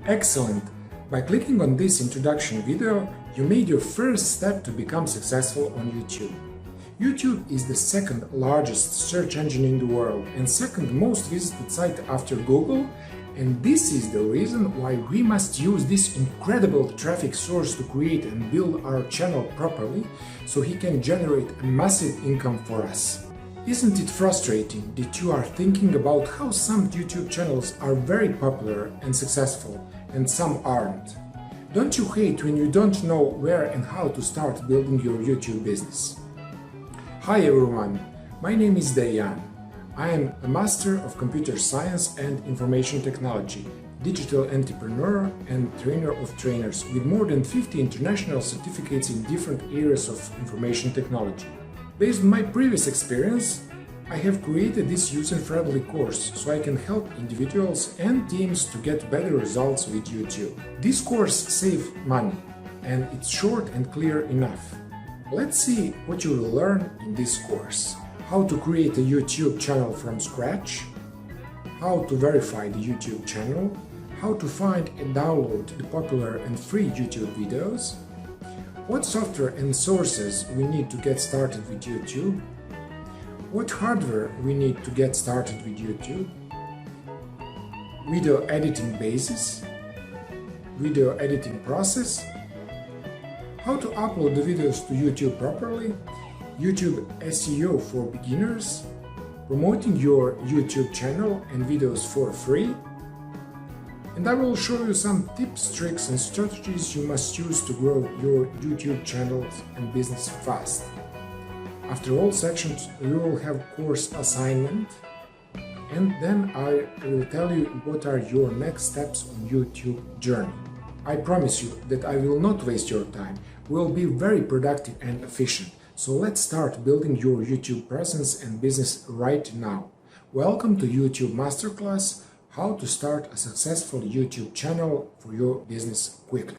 Excellent! By clicking on this introduction video, you made your first step to become successful on YouTube. YouTube is the second largest search engine in the world and second most visited site after Google, and this is the reason why we must use this incredible traffic source to create and build our channel properly so he can generate a massive income for us. Isn't it frustrating that you are thinking about how some YouTube channels are very popular and successful and some aren't? Don't you hate when you don't know where and how to start building your YouTube business? Hi everyone, my name is Dejan. I am a Master of Computer Science and Information Technology, digital entrepreneur and trainer of trainers with more than 50 international certificates in different areas of information technology. Based on my previous experience, I have created this user-friendly course so I can help individuals and teams to get better results with YouTube. This course saves money and it's short and clear enough. Let's see what you will learn in this course. How to create a YouTube channel from scratch, how to verify the YouTube channel, how to find and download the popular and free YouTube videos, what software and sources we need to get started with YouTube, what hardware we need to get started with YouTube, video editing basis, video editing process, how to upload the videos to YouTube properly, YouTube SEO for beginners, promoting your YouTube channel and videos for free, and I will show you some tips, tricks and strategies you must use to grow your YouTube channels and business fast. After all sections, you will have course assignment, and then I will tell you what are your next steps on YouTube journey. I promise you that I will not waste your time. We will be very productive and efficient. So let's start building your YouTube presence and business right now. Welcome to YouTube Masterclass, how to start a successful YouTube channel for your business quickly.